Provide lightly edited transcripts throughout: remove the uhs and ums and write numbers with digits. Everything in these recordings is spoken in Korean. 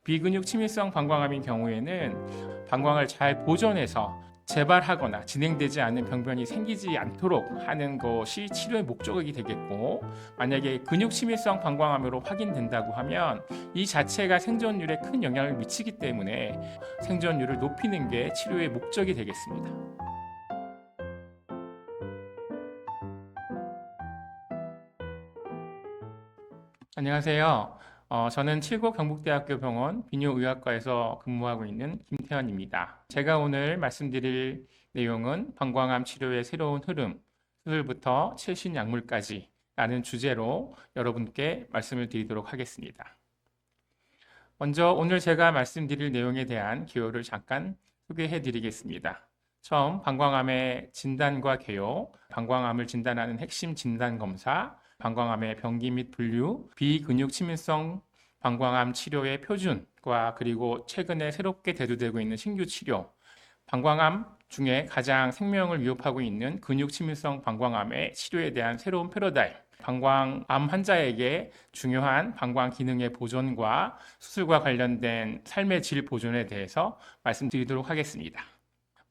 비근육 침입성 방광암인 경우에는 방광을 잘 보존해서 재발하거나 진행되지 않은 병변이 생기지 않도록 하는 것이 치료의 목적이 되겠고, 만약에 근육 침입성 방광암으로 확인된다고 하면 이 자체가 생존율에 큰 영향을 미치기 때문에 생존율을 높이는 게 치료의 목적이 되겠습니다. 안녕하세요. 저는 칠곡 경북대학교 병원 비뇨의학과에서 근무하고 있는 김태현입니다. 제가 오늘 말씀드릴 내용은 방광암 치료의 새로운 흐름, 수술부터 최신 약물까지 라는 주제로 여러분께 말씀을 드리도록 하겠습니다. 먼저 오늘 제가 말씀드릴 내용에 대한 기호를 잠깐 소개해 드리겠습니다. 처음 방광암의 진단과 개요, 방광암을 진단하는 핵심 진단 검사, 방광암의 병기 및 분류, 비근육 침입성 방광암 치료의 표준과 그리고 최근에 새롭게 대두되고 있는 신규 치료, 방광암 중에 가장 생명을 위협하고 있는 근육 침입성 방광암의 치료에 대한 새로운 패러다임, 방광암 환자에게 중요한 방광 기능의 보존과 수술과 관련된 삶의 질 보존에 대해서 말씀드리도록 하겠습니다.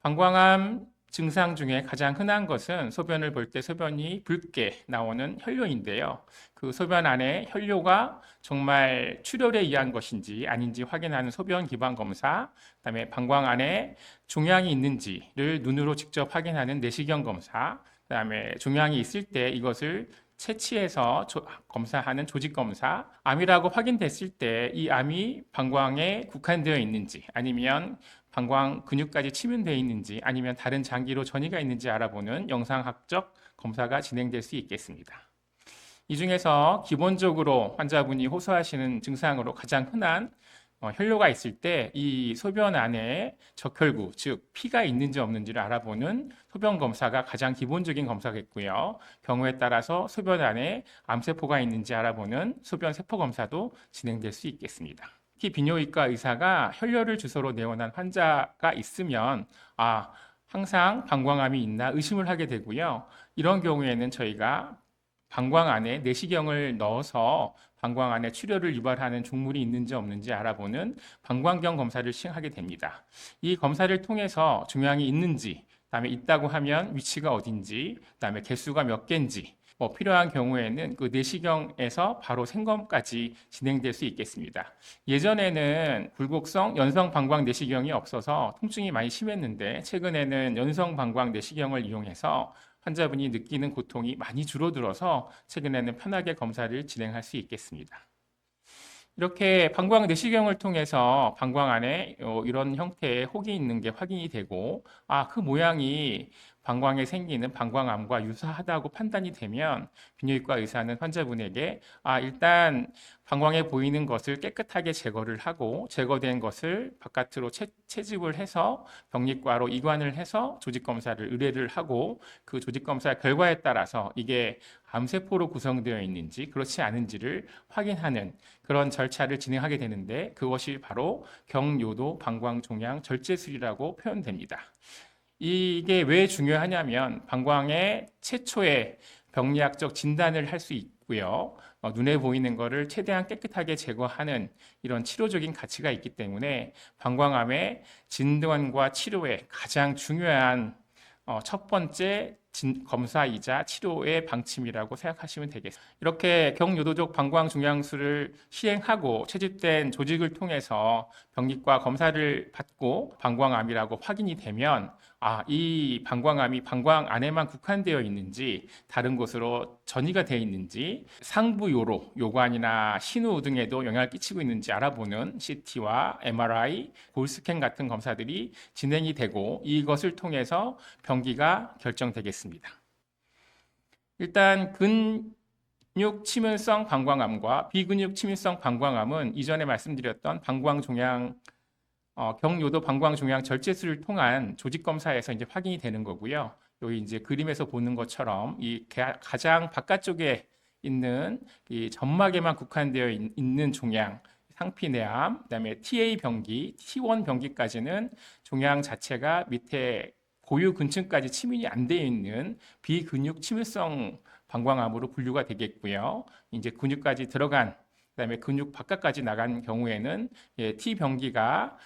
방광암 증상 중에 가장 흔한 것은 소변을 볼 때 소변이 붉게 나오는 혈뇨인데요. 그 소변 안에 혈뇨가 정말 출혈에 의한 것인지 아닌지 확인하는 소변 기반 검사, 그다음에 방광 안에 종양이 있는지를 눈으로 직접 확인하는 내시경 검사, 그다음에 종양이 있을 때 이것을 채취해서 검사하는 조직 검사, 암이라고 확인됐을 때 이 암이 방광에 국한되어 있는지 아니면 방광 근육까지 침입되어 있는지 아니면 다른 장기로 전이가 있는지 알아보는 영상학적 검사가 진행될 수 있겠습니다. 이 중에서 기본적으로 환자분이 호소하시는 증상으로 가장 흔한 혈뇨가 있을 때 이 소변 안에 적혈구, 즉 피가 있는지 없는지를 알아보는 소변 검사가 가장 기본적인 검사겠고요. 경우에 따라서 소변 안에 암세포가 있는지 알아보는 소변 세포 검사도 진행될 수 있겠습니다. 특히 비뇨기과 의사가 혈뇨를 주소로 내원한 환자가 있으면 항상 방광암이 있나 의심을 하게 되고요. 이런 경우에는 저희가 방광 안에 내시경을 넣어서 방광 안에 출혈을 유발하는 종물이 있는지 없는지 알아보는 방광경 검사를 시행하게 됩니다. 이 검사를 통해서 종양이 있는지, 그다음에 있다고 하면 위치가 어딘지, 그다음에 개수가 몇 개인지, 필요한 경우에는 그 내시경에서 바로 생검까지 진행될 수 있겠습니다. 예전에는 굴곡성 연성 방광 내시경이 없어서 통증이 많이 심했는데 최근에는 연성 방광 내시경을 이용해서 환자분이 느끼는 고통이 많이 줄어들어서 최근에는 편하게 검사를 진행할 수 있겠습니다. 이렇게 방광 내시경을 통해서 방광 안에 이런 형태의 혹이 있는 게 확인이 되고, 그 모양이 방광에 생기는 방광암과 유사하다고 판단이 되면 비뇨기과 의사는 환자분에게 일단 방광에 보이는 것을 깨끗하게 제거를 하고 제거된 것을 바깥으로 채집을 해서 병리과로 이관을 해서 조직 검사를 의뢰를 하고 그 조직 검사 결과에 따라서 이게 암세포로 구성되어 있는지 그렇지 않은지를 확인하는 그런 절차를 진행하게 되는데, 그것이 바로 경요도 방광종양 절제술이라고 표현됩니다. 이게 왜 중요하냐면 방광의 최초의 병리학적 진단을 할 수 있고요. 눈에 보이는 것을 최대한 깨끗하게 제거하는 이런 치료적인 가치가 있기 때문에 방광암의 진단과 치료에 가장 중요한 첫 번째 검사이자 치료의 방침이라고 생각하시면 되겠습니다. 이렇게 경요도적 방광종양술을 시행하고 채집된 조직을 통해서 병리과 검사를 받고 방광암이라고 확인이 되면 이 방광암이 방광 안에만 국한되어 있는지 다른 곳으로 전이가 되어 있는지 상부 요로, 요관이나 신우 등에도 영향을 끼치고 있는지 알아보는 CT와 MRI, 볼스캔 같은 검사들이 진행이 되고 이것을 통해서 병기가 결정되겠습니다. 일단 근육 침입성 방광암과 비근육 침입성 방광암은 이전에 말씀드렸던 방광종양 경요도 방광종양 절제술을 통한 조직 검사에서 이제 확인이 되는 거고요. 여기 이제 그림에서 보는 것처럼 이 가장 바깥쪽에 있는 이 점막에만 국한되어 있는 종양, 상피내암, 그다음에 TA 병기, T1 병기까지는 종양 자체가 밑에 고유 근층까지 침입이 안 되어 있는 비근육 침입성 방광암으로 분류가 되겠고요. 이제 근육까지 들어간 그다음에 근육 바깥까지 나간 경우에는 T 병기가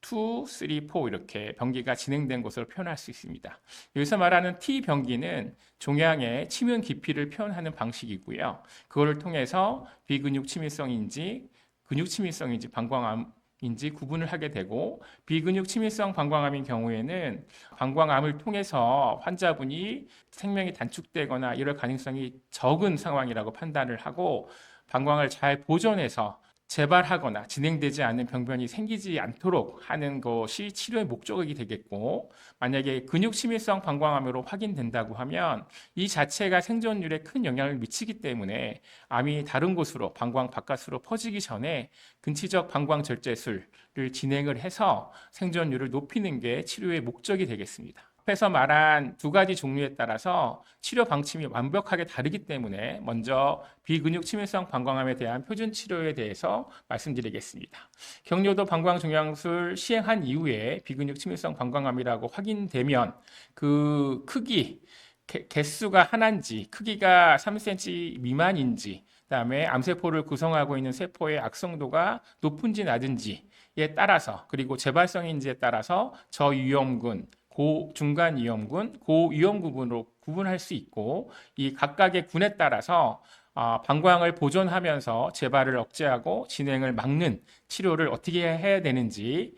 2, 3, 4 이렇게 병기가 진행된 것으로 표현할 수 있습니다. 여기서 말하는 T 병기는 종양의 침연 깊이를 표현하는 방식이고요. 그거를 통해서 비근육 침입성인지 근육 침입성인지 방광암인지 구분을 하게 되고, 비근육 침입성 방광암인 경우에는 방광암을 통해서 환자분이 생명이 단축되거나 이럴 가능성이 적은 상황이라고 판단을 하고, 방광을 잘 보존해서 재발하거나 진행되지 않는 병변이 생기지 않도록 하는 것이 치료의 목적이 되겠고, 만약에 근육 침입성 방광암으로 확인된다고 하면 이 자체가 생존율에 큰 영향을 미치기 때문에 암이 다른 곳으로 방광 바깥으로 퍼지기 전에 근치적 방광 절제술을 진행을 해서 생존율을 높이는 게 치료의 목적이 되겠습니다. 앞에서 말한 두 가지 종류에 따라서 치료 방침이 완벽하게 다르기 때문에 먼저 비근육 침입성 방광암에 대한 표준 치료에 대해서 말씀드리겠습니다. 경료도 방광종양술 시행한 이후에 비근육 침입성 방광암이라고 확인되면 그 크기, 개수가 하나인지, 크기가 3cm 미만인지, 그다음에 암세포를 구성하고 있는 세포의 악성도가 높은지 낮은지에 따라서, 그리고 재발성인지에 따라서 저위험군, 중간 위험군, 고위험군으로 구분할 수 있고, 이 각각의 군에 따라서 방광을 보존하면서 재발을 억제하고 진행을 막는 치료를 어떻게 해야 되는지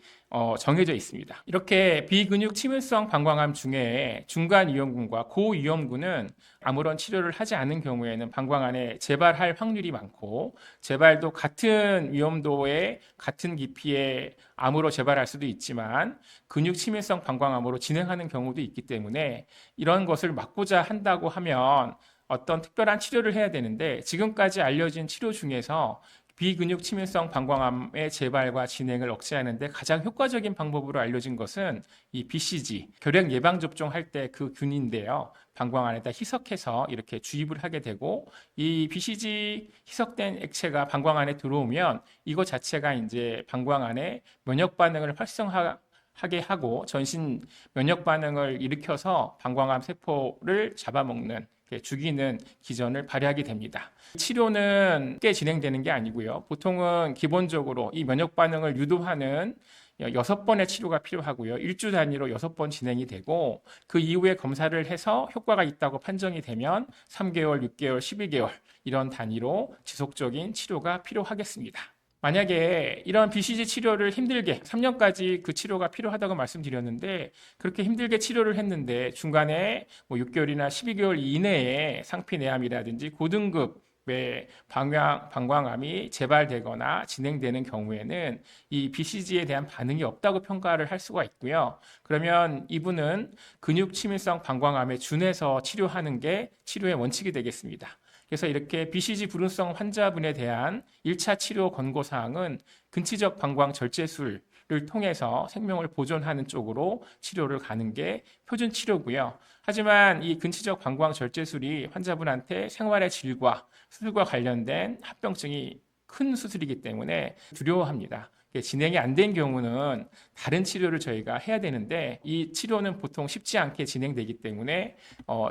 정해져 있습니다. 이렇게 비근육 침입성 방광암 중에 중간 위험군과 고위험군은 아무런 치료를 하지 않은 경우에는 방광 안에 재발할 확률이 많고, 재발도 같은 위험도의 같은 깊이의 암으로 재발할 수도 있지만 근육 침입성 방광암으로 진행하는 경우도 있기 때문에, 이런 것을 막고자 한다고 하면 어떤 특별한 치료를 해야 되는데, 지금까지 알려진 치료 중에서 비근육 침입성 방광암의 재발과 진행을 억제하는 데 가장 효과적인 방법으로 알려진 것은 이 BCG, 결핵 예방 접종할 때 그 균인데요. 방광 안에다 희석해서 이렇게 주입을 하게 되고, 이 BCG 희석된 액체가 방광 안에 들어오면 이거 자체가 이제 방광 안에 면역 반응을 활성화하게 하고 전신 면역 반응을 일으켜서 방광암 세포를 잡아먹는, 죽이는 기전을 발휘하게 됩니다. 치료는 쉽게 진행되는 게 아니고요. 보통은 기본적으로 이 면역 반응을 유도하는 6번의 치료가 필요하고요. 일주 단위로 6번 진행이 되고, 그 이후에 검사를 해서 효과가 있다고 판정이 되면 3개월, 6개월, 12개월 이런 단위로 지속적인 치료가 필요하겠습니다. 만약에 이런 BCG 치료를 힘들게 3년까지 그 치료가 필요하다고 말씀드렸는데, 그렇게 힘들게 치료를 했는데 중간에 6개월이나 12개월 이내에 상피내암이라든지 고등급의 방광암이 재발되거나 진행되는 경우에는 이 BCG에 대한 반응이 없다고 평가를 할 수가 있고요. 그러면 이분은 근육 침입성 방광암에 준해서 치료하는 게 치료의 원칙이 되겠습니다. 그래서 이렇게 BCG 불응성 환자분에 대한 1차 치료 권고사항은 근치적 방광 절제술을 통해서 생명을 보존하는 쪽으로 치료를 가는 게 표준 치료고요. 하지만 이 근치적 방광 절제술이 환자분한테 생활의 질과 수술과 관련된 합병증이 큰 수술이기 때문에 두려워합니다. 진행이 안 된 경우는 다른 치료를 저희가 해야 되는데, 이 치료는 보통 쉽지 않게 진행되기 때문에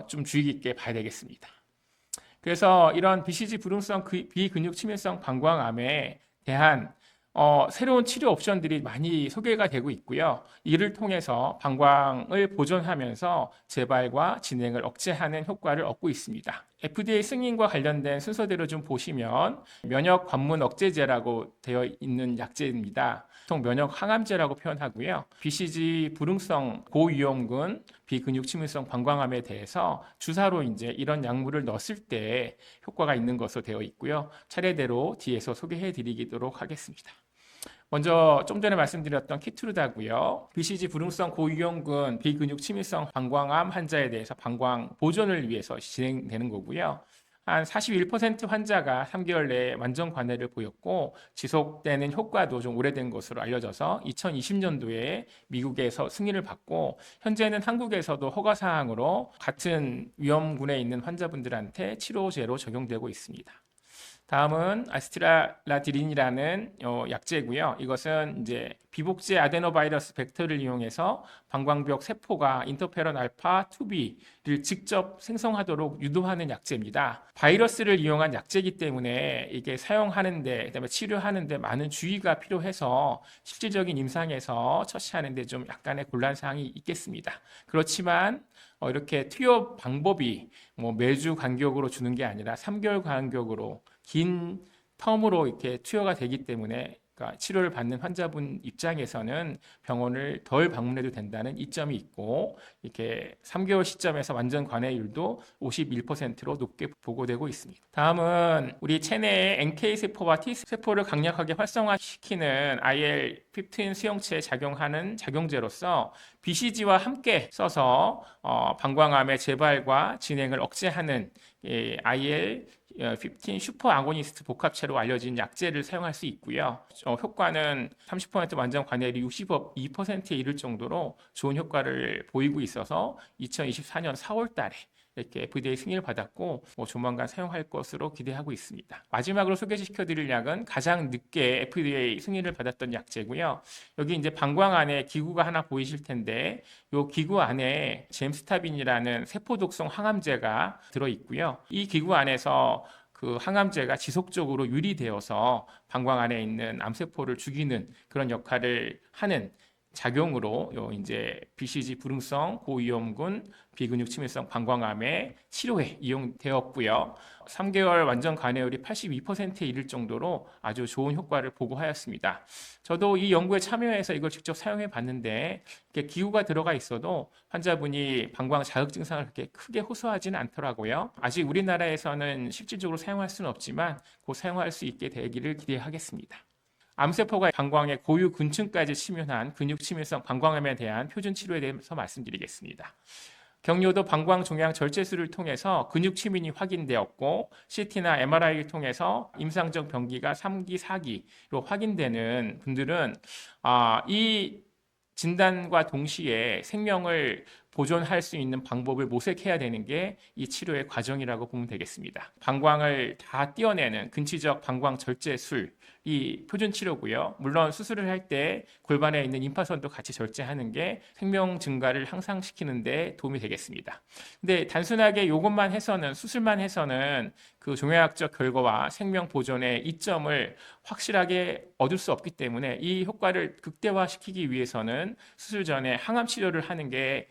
좀 주의 깊게 봐야 되겠습니다. 그래서 이런 BCG 불응성 비근육 침입성 방광암에 대한 새로운 치료 옵션들이 많이 소개가 되고 있고요. 이를 통해서 방광을 보존하면서 재발과 진행을 억제하는 효과를 얻고 있습니다. FDA 승인과 관련된 순서대로 좀 보시면 면역 관문 억제제라고 되어 있는 약제입니다. 보통 면역 항암제라고 표현하고요. BCG 불응성 고위험군 비근육 침입성 방광암에 대해서 주사로 이제 이런 약물을 넣었을 때 효과가 있는 것으로 되어 있고요. 차례대로 뒤에서 소개해 드리도록 하겠습니다. 먼저 좀 전에 말씀드렸던 키트루다고요. BCG 불응성 고위험군 비근육 침입성 방광암 환자에 대해서 방광 보존을 위해서 진행되는 거고요. 한 41% 환자가 3개월 내에 완전 관해를 보였고, 지속되는 효과도 좀 오래된 것으로 알려져서 2020년도에 미국에서 승인을 받고, 현재는 한국에서도 허가사항으로 같은 위험군에 있는 환자분들한테 치료제로 적용되고 있습니다. 다음은 아스트라라디린이라는 약제고요. 이것은 이제 비복제 아데노바이러스 벡터를 이용해서 방광벽 세포가 인터페론 알파 2B를 직접 생성하도록 유도하는 약제입니다. 바이러스를 이용한 약제이기 때문에 이게 사용하는데, 그다음에 치료하는데 많은 주의가 필요해서 실질적인 임상에서 처치하는데 좀 약간의 곤란사항이 있겠습니다. 그렇지만 이렇게 투여 방법이 뭐 매주 간격으로 주는 게 아니라 3개월 간격으로 긴 텀으로 이렇게 투여가 되기 때문에, 그러니까 치료를 받는 환자분 입장에서는 병원을 덜 방문해도 된다는 이점이 있고, 이렇게 3개월 시점에서 완전 관해율도 51%로 높게 보고되고 있습니다. 다음은 우리 체내의 NK 세포와 T 세포를 강력하게 활성화시키는 IL-15 수용체에 작용하는 작용제로서 BCG와 함께 써서 방광암의 재발과 진행을 억제하는 IL-15 슈퍼 아고니스트 복합체로 알려진 약제를 사용할 수 있고요. 효과는 30% 완전 관해율이 62%에 이를 정도로 좋은 효과를 보이고 있어서 2024년 4월 달에 이렇게 FDA 승인을 받았고 조만간 사용할 것으로 기대하고 있습니다. 마지막으로 소개시켜드릴 약은 가장 늦게 FDA 승인을 받았던 약제고요. 여기 이제 방광 안에 기구가 하나 보이실 텐데 이 기구 안에 젬스타빈이라는 세포독성 항암제가 들어있고요. 이 기구 안에서 그 항암제가 지속적으로 유리되어서 방광 안에 있는 암세포를 죽이는 그런 역할을 하는 작용으로 이제 BCG 불응성 고위험군 비근육 침해성 방광암의 치료에 이용되었고요. 3개월 완전 관해율이 82%에 이를 정도로 아주 좋은 효과를 보고하였습니다. 저도 이 연구에 참여해서 이걸 직접 사용해 봤는데 이렇게 기구가 들어가 있어도 환자분이 방광 자극 증상을 그렇게 크게 호소하지는 않더라고요. 아직 우리나라에서는 실질적으로 사용할 수는 없지만 곧 사용할 수 있게 되기를 기대하겠습니다. 암세포가 방광의 고유 근층까지 침윤한 근육침해성 방광암에 대한 표준 치료에 대해서 말씀드리겠습니다. 경료도 방광 종양 절제술을 통해서 근육 침인이 확인되었고 CT나 MRI를 통해서 임상적 병기가 3기, 4기로 확인되는 분들은 이 진단과 동시에 생명을 보존할 수 있는 방법을 모색해야 되는 게 이 치료의 과정이라고 보면 되겠습니다. 방광을 다 떼어내는 근치적 방광 절제술이 표준 치료고요. 물론 수술을 할 때 골반에 있는 임파선도 같이 절제하는 게 생명 증가를 향상시키는 데 도움이 되겠습니다. 근데 단순하게 이것만 해서는, 수술만 해서는 그 종양학적 결과와 생명 보존의 이점을 확실하게 얻을 수 없기 때문에 이 효과를 극대화시키기 위해서는 수술 전에 항암 치료를 하는 게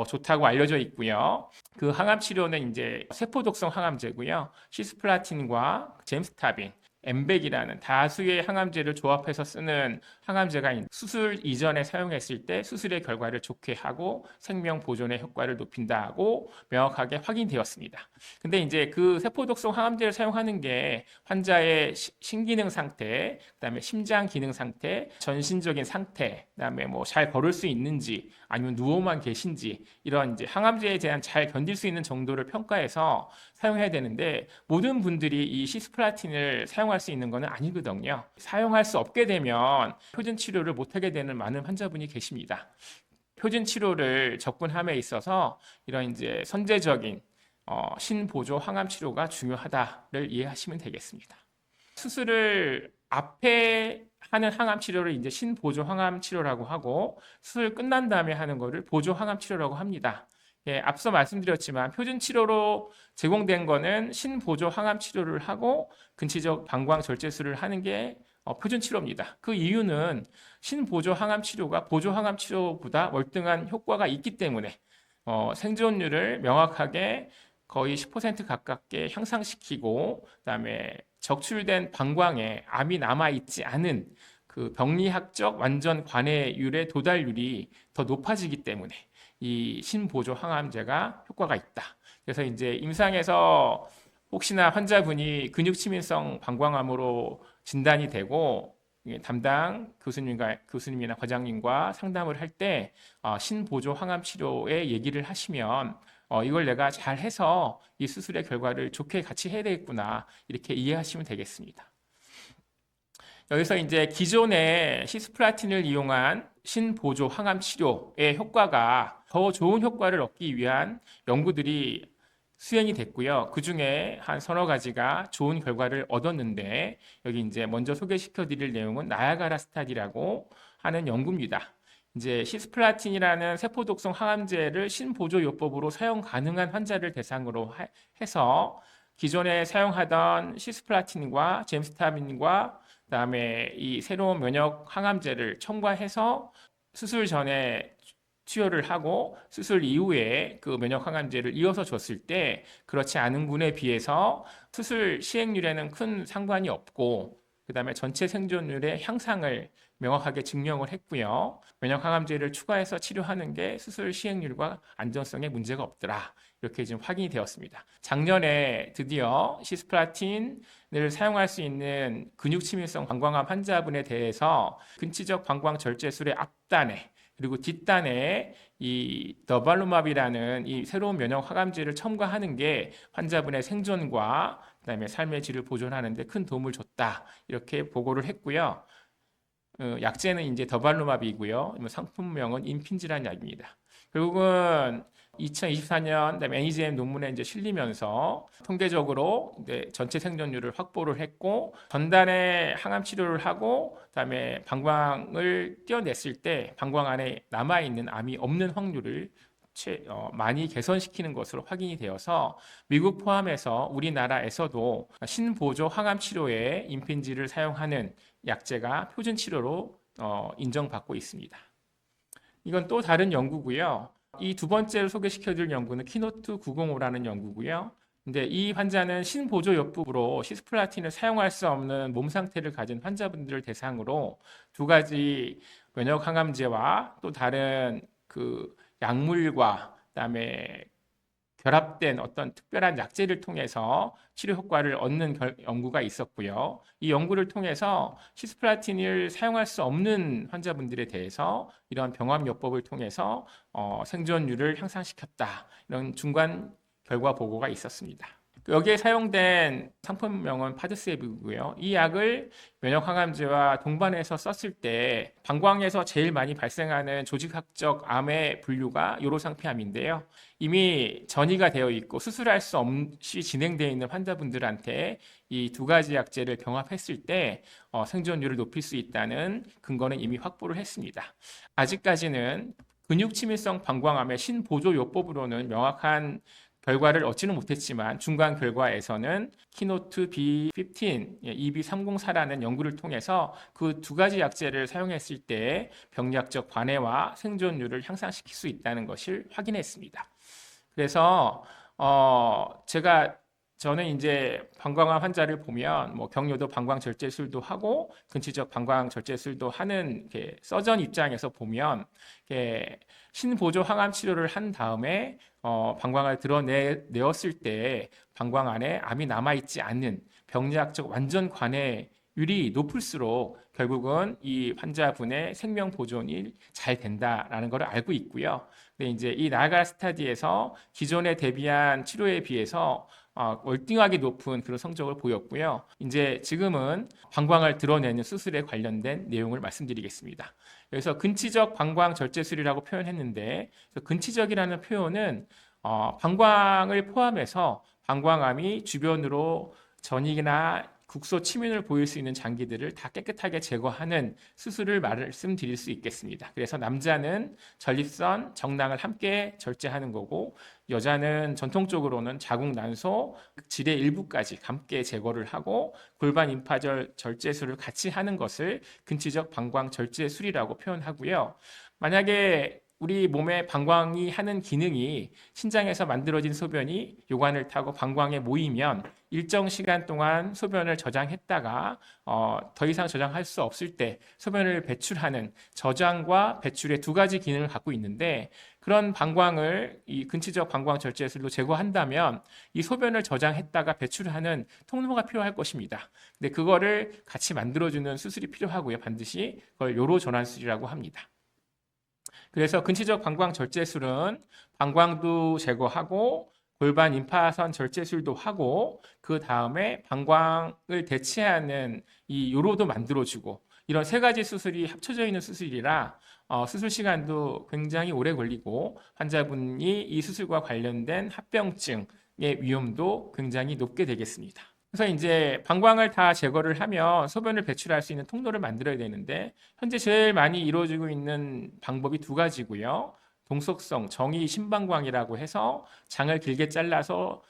좋다고 알려져 있고요. 그 항암 치료는 이제 세포독성 항암제고요. 시스플라틴과 젬스타빈, 엠백이라는 다수의 항암제를 조합해서 쓰는 항암제가 수술 이전에 사용했을 때 수술의 결과를 좋게 하고 생명 보존의 효과를 높인다고 명확하게 확인되었습니다. 근데 이제 그 세포독성 항암제를 사용하는 게 환자의 신기능 상태, 그다음에 심장 기능 상태, 전신적인 상태, 그다음에 뭐 잘 걸을 수 있는지 아니면 누워만 계신지 이런 이제 항암제에 대한 잘 견딜 수 있는 정도를 평가해서 사용해야 되는데 모든 분들이 이 시스플라틴을 사용할 수 있는 것은 아니거든요. 사용할 수 없게 되면 표준 치료를 못하게 되는 많은 환자분이 계십니다. 표준 치료를 접근함에 있어서 이런 이제 선제적인 신보조 항암 치료가 중요하다를 이해하시면 되겠습니다. 수술을 앞에 하는 항암 치료를 이제 신보조 항암 치료라고 하고 수술 끝난 다음에 하는 거를 보조 항암 치료라고 합니다. 예, 앞서 말씀드렸지만 표준 치료로 제공된 거는 신보조 항암 치료를 하고 근치적 방광 절제술을 하는 게 표준 치료입니다. 그 이유는 신보조 항암 치료가 보조 항암 치료보다 월등한 효과가 있기 때문에 생존율을 명확하게 거의 10% 가깝게 향상시키고 그다음에 적출된 방광에 암이 남아있지 않은 그 병리학적 완전 관해율의 도달률이 더 높아지기 때문에 이 신보조 항암제가 효과가 있다. 그래서 이제 임상에서 혹시나 환자분이 근육침인성 방광암으로 진단이 되고 담당 교수님이나 과장님과 상담을 할 때 신보조 항암 치료의 얘기를 하시면 이걸 내가 잘 해서 이 수술의 결과를 좋게 같이 해야 되겠구나 이렇게 이해하시면 되겠습니다. 여기서 이제 기존의 시스플라틴을 이용한 신보조 항암 치료의 효과가 더 좋은 효과를 얻기 위한 연구들이 수행이 됐고요. 그 중에 한 서너 가지가 좋은 결과를 얻었는데 여기 이제 먼저 소개시켜 드릴 내용은 나야가라 스타디라고 하는 연구입니다. 이제 시스플라틴이라는 세포독성 항암제를 신보조요법으로 사용 가능한 환자를 대상으로 해서 기존에 사용하던 시스플라틴과 젬스타민과 그다음에 이 새로운 면역 항암제를 첨가해서 수술 전에 치료를 하고 수술 이후에 그 면역 항암제를 이어서 줬을 때 그렇지 않은 분에 비해서 수술 시행률에는 큰 상관이 없고 그다음에 전체 생존율의 향상을 명확하게 증명을 했고요. 면역 항암제를 추가해서 치료하는 게 수술 시행률과 안전성에 문제가 없더라. 이렇게 지금 확인이 되었습니다. 작년에 드디어 시스플라틴을 사용할 수 있는 근육치밀성 방광암 환자분에 대해서 근치적 방광 절제술의 앞단에 그리고 뒷단에 이 더발루맙이라는 이 새로운 면역 항암제를 첨가하는 게 환자분의 생존과 그다음에 삶의 질을 보존하는 데 큰 도움을 줬다. 이렇게 보고를 했고요. 약제는 이제 더발루맙이고요. 상품명은 인핀지라는 약입니다. 결국은 2024년 그다음에 NEJM 논문에 이제 실리면서 통계적으로 전체 생존율을 확보를 했고 전단에 항암 치료를 하고 그다음에 방광을 떼어냈을 때 방광 안에 남아 있는 암이 없는 확률을 많이 개선시키는 것으로 확인이 되어서 미국 포함해서 우리나라에서도 신보조 항암 치료에 인핀지를 사용하는 약제가 표준 치료로 인정받고 있습니다. 이건 또 다른 연구고요. 이 두 번째로 소개시켜드릴 연구는 키노트 905라는 연구고요. 근데 이 환자는 신보조요법으로 시스플라틴을 사용할 수 없는 몸 상태를 가진 환자분들을 대상으로 두 가지 면역 항암제와 또 다른 그 약물과 그다음에 결합된 어떤 특별한 약제를 통해서 치료 효과를 얻는 연구가 있었고요. 이 연구를 통해서 시스플라틴을 사용할 수 없는 환자분들에 대해서 이러한 병합요법을 통해서 생존율을 향상시켰다. 이런 중간 결과 보고가 있었습니다. 여기에 사용된 상품명은 파드세비고요. 이 약을 면역 항암제와 동반해서 썼을 때 방광에서 제일 많이 발생하는 조직학적 암의 분류가 요로상피암인데요. 이미 전이가 되어 있고 수술할 수 없이 진행되어 있는 환자분들한테 이 두 가지 약제를 병합했을 때 생존율을 높일 수 있다는 근거는 이미 확보를 했습니다. 아직까지는 근육치밀성 방광암의 신보조요법으로는 명확한 결과를 얻지는 못했지만 중간 결과에서는 키노트 B15, EB304라는 연구를 통해서 그 두 가지 약제를 사용했을 때 병리학적 관해와 생존율을 향상시킬 수 있다는 것을 확인했습니다. 그래서 저는 이제 방광암 환자를 보면 뭐 경료도 방광 절제술도 하고 근치적 방광 절제술도 하는 서전 입장에서 보면 신보조 항암 치료를 한 다음에 방광을 드러내었을 때 방광 안에 암이 남아있지 않는 병리학적 완전 관해율이 높을수록 결국은 이 환자분의 생명 보존이 잘 된다라는 걸 알고 있고요. 근데 이제 이 나야가라 스타디에서 기존에 대비한 치료에 비해서 월등하게 높은 그런 성적을 보였고요. 이제 지금은 방광을 드러내는 수술에 관련된 내용을 말씀드리겠습니다. 여기서 근치적 방광 절제술이라고 표현했는데 근치적이라는 표현은 방광을 포함해서 방광암이 주변으로 전이나 국소 침윤을 보일 수 있는 장기들을 다 깨끗하게 제거하는 수술을 말씀드릴 수 있겠습니다. 그래서 남자는 전립선, 정낭을 함께 절제하는 거고 여자는 전통적으로는 자궁, 난소, 질의 일부까지 함께 제거를 하고 골반 임파절 절제술을 같이 하는 것을 근치적 방광 절제술이라고 표현하고요. 만약에 우리 몸의 방광이 하는 기능이 신장에서 만들어진 소변이 요관을 타고 방광에 모이면 일정 시간 동안 소변을 저장했다가 더 이상 저장할 수 없을 때 소변을 배출하는 저장과 배출의 두 가지 기능을 갖고 있는데 그런 방광을 이 근치적 방광 절제술로 제거한다면 이 소변을 저장했다가 배출하는 통로가 필요할 것입니다. 근데 그거를 같이 만들어주는 수술이 필요하고요. 반드시 그걸 요로 전환술이라고 합니다. 그래서 근치적 방광 절제술은 방광도 제거하고 골반 임파선 절제술도 하고 그 다음에 방광을 대체하는 이 요로도 만들어주고 이런 세 가지 수술이 합쳐져 있는 수술이라 수술 시간도 굉장히 오래 걸리고 환자분이 이 수술과 관련된 합병증 위험도 굉장히 높게 되겠습니다. 그래서 이제 방광을 다 제거를 하면 소변을 배출할 수 있는 통로를 만들어야 되는데 현재 제일 많이 이루어지고 있는 방법이 두 가지고요. 동속성 정의 심방광이라고 해서 장을 길게 잘라서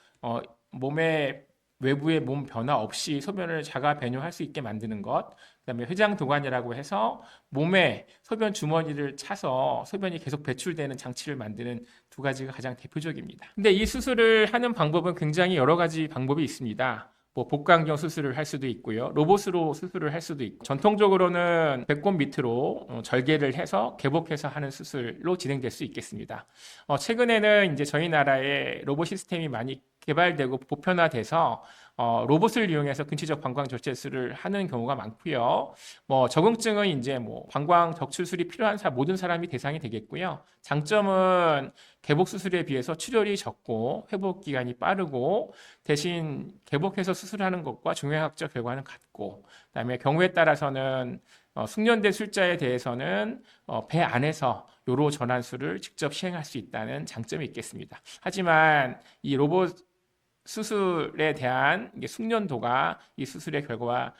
몸의 외부의 몸 변화 없이 소변을 자가 배뇨할 수 있게 만드는 것. 그다음에 회장도관이라고 해서 몸에 소변 주머니를 차서 소변이 계속 배출되는 장치를 만드는 두 가지가 가장 대표적입니다. 근데 이 수술을 하는 방법은 굉장히 여러 가지 방법이 있습니다. 뭐 복강경 수술을 할 수도 있고요. 로봇으로 수술을 할 수도 있고 전통적으로는 배꼽 밑으로 절개를 해서 개복해서 하는 수술로 진행될 수 있겠습니다. 최근에는 이제 저희 나라에 로봇 시스템이 많이 개발되고 보편화돼서 로봇을 이용해서 근치적 방광 절제술을 하는 경우가 많고요. 뭐 적응증은 이제 뭐 방광 적출술이 필요한 모든 사람이 대상이 되겠고요. 장점은 개복 수술에 비해서 출혈이 적고 회복 기간이 빠르고 대신 개복해서 수술하는 것과 중형학적 결과는 같고 그다음에 경우에 따라서는 숙련된 술자에 대해서는 배 안에서 요로 전환술을 직접 시행할 수 있다는 장점이 있겠습니다. 하지만 이 로봇 수술에 대한 숙련도가 이 수술의 결과와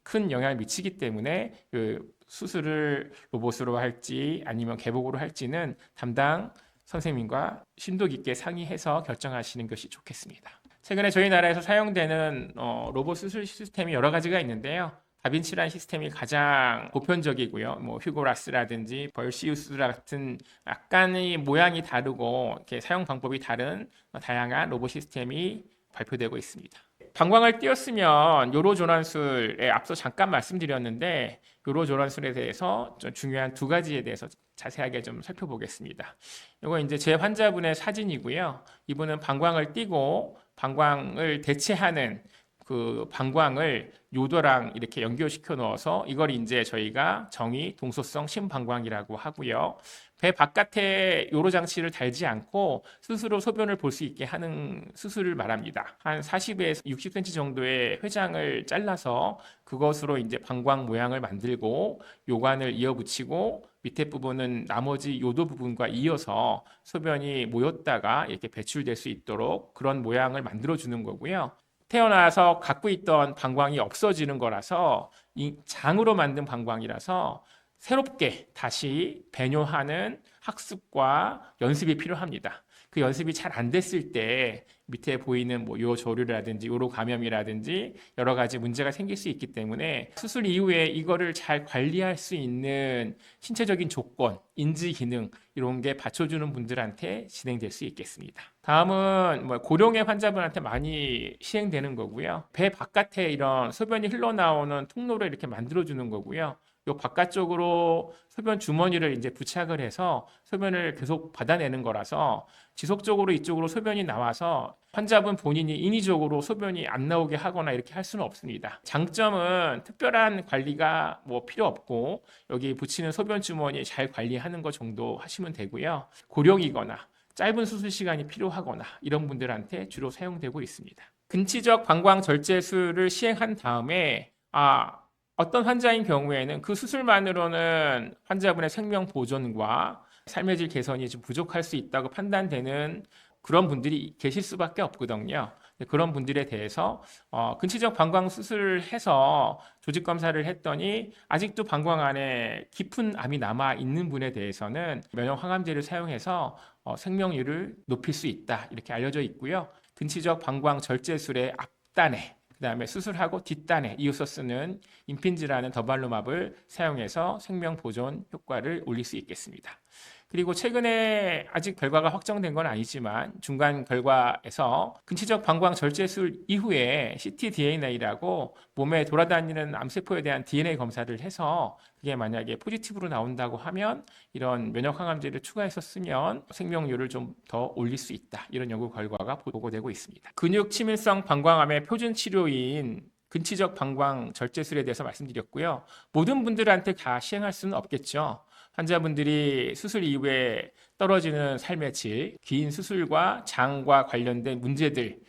큰 영향을 미치기 때문에 그 수술을 로봇으로 할지 아니면 개복으로 할지는 담당 선생님과 심도 깊게 상의해서 결정하시는 것이 좋겠습니다. 최근에 저희 나라에서 사용되는 로봇 수술 시스템이 여러 가지가 있는데요. 다빈치라는 시스템이 가장 보편적이고요. 뭐 휴고라스라든지 벌시우스 같은 약간의 모양이 다르고 이렇게 사용 방법이 다른 다양한 로봇 시스템이 발표되고 있습니다. 방광을 띄었으면 요로 전환술에 앞서 잠깐 말씀드렸는데 요로 전환술에 대해서 좀 중요한 두 가지에 대해서 자세하게 좀 살펴보겠습니다. 이거 이제 제 환자분의 사진이고요. 이분은 방광을 띄고 방광을 대체하는 그 방광을 요도랑 이렇게 연결시켜 넣어서 이걸 이제 저희가 정의 동소성 심방광이라고 하고요. 배 바깥에 요로 장치를 달지 않고 스스로 소변을 볼 수 있게 하는 수술을 말합니다. 한 40에서 60cm 정도의 회장을 잘라서 그것으로 이제 방광 모양을 만들고 요관을 이어붙이고 밑에 부분은 나머지 요도 부분과 이어서 소변이 모였다가 이렇게 배출될 수 있도록 그런 모양을 만들어 주는 거고요. 태어나서 갖고 있던 방광이 없어지는 거라서 이 장으로 만든 방광이라서 새롭게 다시 배뇨하는 학습과 연습이 필요합니다. 그 연습이 잘 안 됐을 때 밑에 보이는 뭐 요조류라든지 요로 감염이라든지 여러 가지 문제가 생길 수 있기 때문에 수술 이후에 이거를 잘 관리할 수 있는 신체적인 조건, 인지 기능 이런 게 받쳐주는 분들한테 진행될 수 있겠습니다. 다음은 뭐 고령의 환자분한테 많이 시행되는 거고요. 배 바깥에 이런 소변이 흘러나오는 통로를 이렇게 만들어주는 거고요. 요 바깥쪽으로 소변 주머니를 이제 부착을 해서 소변을 계속 받아내는 거라서 지속적으로 이쪽으로 소변이 나와서 환자분 본인이 인위적으로 소변이 안 나오게 하거나 이렇게 할 수는 없습니다. 장점은 특별한 관리가 뭐 필요 없고 여기 붙이는 소변 주머니 잘 관리하는 것 정도 하시면 되고요. 고령이거나 짧은 수술 시간이 필요하거나 이런 분들한테 주로 사용되고 있습니다. 근치적 방광 절제술을 시행한 다음에 어떤 환자인 경우에는 그 수술만으로는 환자분의 생명 보존과 삶의 질 개선이 좀 부족할 수 있다고 판단되는 그런 분들이 계실 수밖에 없거든요. 그런 분들에 대해서 근치적 방광 수술을 해서 조직 검사를 했더니 아직도 방광 안에 깊은 암이 남아 있는 분에 대해서는 면역 항암제를 사용해서 생명률을 높일 수 있다 이렇게 알려져 있고요. 근치적 방광 절제술의 앞단에 그다음에 수술하고 뒷단에 이어서 쓰는 임핀지라는 더발루맙을 사용해서 생명 보존 효과를 올릴 수 있겠습니다. 그리고 최근에 아직 결과가 확정된 건 아니지만 중간 결과에서 근치적 방광 절제술 이후에 ctDNA라고 몸에 돌아다니는 암세포에 대한 DNA 검사를 해서 그게 만약에 포지티브로 나온다고 하면 이런 면역 항암제를 추가해서 쓰면 생명률을 좀 더 올릴 수 있다. 이런 연구 결과가 보고되고 있습니다. 근육 치밀성 방광암의 표준 치료인 근치적 방광 절제술에 대해서 말씀드렸고요. 모든 분들한테 다 시행할 수는 없겠죠. 환자분들이 수술 이후에 떨어지는 삶의 질, 긴 수술과 장과 관련된 문제들,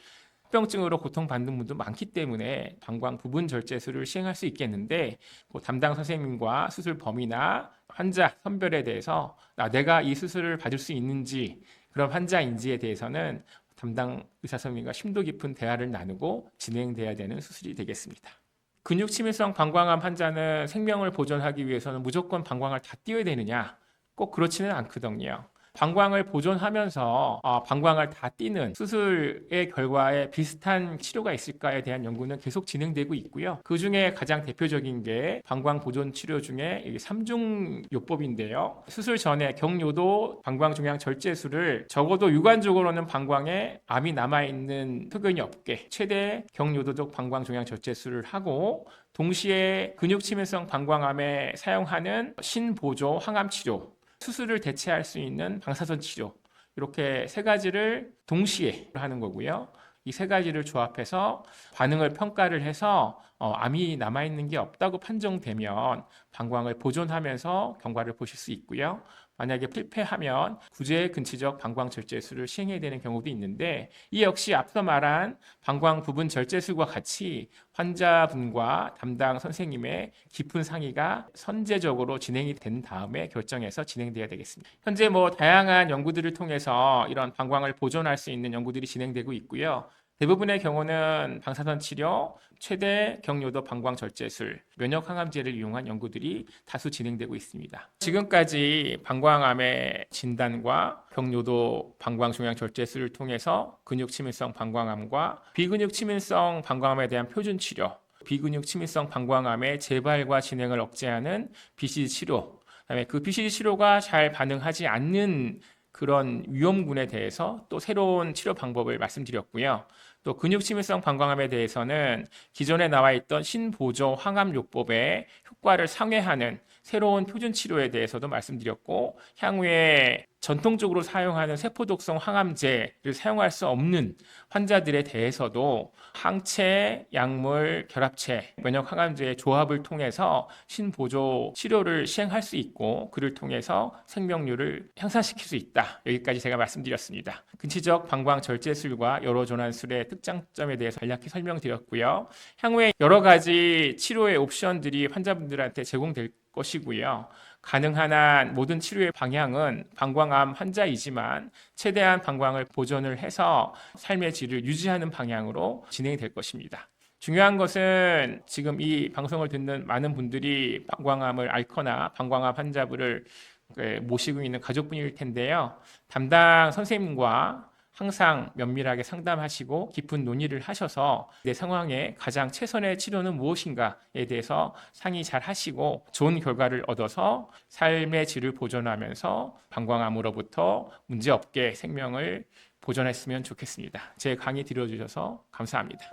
합병증으로 고통받는 분도 많기 때문에 방광 부분 절제술을 시행할 수 있겠는데 그 담당 선생님과 수술 범위나 환자 선별에 대해서 내가 이 수술을 받을 수 있는지 그런 환자인지에 대해서는 담당 의사 선생님과 심도 깊은 대화를 나누고 진행돼야 되는 수술이 되겠습니다. 근육치밀성 방광암 환자는 생명을 보존하기 위해서는 무조건 방광을 다 띄워야 되느냐? 꼭 그렇지는 않거든요. 방광을 보존하면서 방광을 다 띄는 수술의 결과에 비슷한 치료가 있을까에 대한 연구는 계속 진행되고 있고요. 그 중에 가장 대표적인 게 방광 보존 치료 중에 3중요법인데요. 수술 전에 경요도 방광종양 절제술을 적어도 유관적으로는 방광에 암이 남아있는 소견이 없게 최대 경요도적 방광종양 절제술을 하고 동시에 근육치밀성 방광암에 사용하는 신보조 항암 치료, 수술을 대체할 수 있는 방사선 치료, 이렇게 세 가지를 동시에 하는 거고요. 이 세 가지를 조합해서 반응을 평가를 해서 암이 남아있는 게 없다고 판정되면 방광을 보존하면서 경과를 보실 수 있고요. 만약에 실패하면 구제 근치적 방광 절제술을 시행해야 되는 경우도 있는데, 이 역시 앞서 말한 방광 부분 절제술과 같이 환자분과 담당 선생님의 깊은 상의가 선제적으로 진행이 된 다음에 결정해서 진행돼야 되겠습니다. 현재 다양한 연구들을 통해서 이런 방광을 보존할 수 있는 연구들이 진행되고 있고요. 대부분의 경우는 방사선 치료, 최대 경요도 방광 절제술, 면역 항암제를 이용한 연구들이 다수 진행되고 있습니다. 지금까지 방광암의 진단과 경요도 방광 종양 절제술을 통해서 근육치밀성 방광암과 비근육치밀성 방광암에 대한 표준 치료, 비근육치밀성 방광암의 재발과 진행을 억제하는 BCG 치료, 그다음에 그 BCG 치료가 잘 반응하지 않는 그런 위험군에 대해서 또 새로운 치료 방법을 말씀드렸고요. 또 근육치밀성 방광암에 대해서는 기존에 나와 있던 신보조 항암요법의 효과를 상회하는 새로운 표준 치료에 대해서도 말씀드렸고, 향후에 전통적으로 사용하는 세포독성 항암제를 사용할 수 없는 환자들에 대해서도 항체, 약물, 결합체, 면역 항암제의 조합을 통해서 신보조 치료를 시행할 수 있고, 그를 통해서 생명률을 향상시킬 수 있다. 여기까지 제가 말씀드렸습니다. 근치적 방광 절제술과 여러 전환술의 특장점에 대해서 간략히 설명드렸고요. 향후에 여러 가지 치료의 옵션들이 환자분들한테 제공될 것이고요. 가능한 한 모든 치료의 방향은 방광암 환자이지만 최대한 방광을 보존을 해서 삶의 질을 유지하는 방향으로 진행이 될 것입니다. 중요한 것은 지금 이 방송을 듣는 많은 분들이 방광암을 앓거나 방광암 환자분을 모시고 있는 가족분일 텐데요. 담당 선생님과 항상 면밀하게 상담하시고 깊은 논의를 하셔서 내 상황에 가장 최선의 치료는 무엇인가에 대해서 상의 잘 하시고 좋은 결과를 얻어서 삶의 질을 보존하면서 방광암으로부터 문제없게 생명을 보존했으면 좋겠습니다. 제 강의 들어주셔서 감사합니다.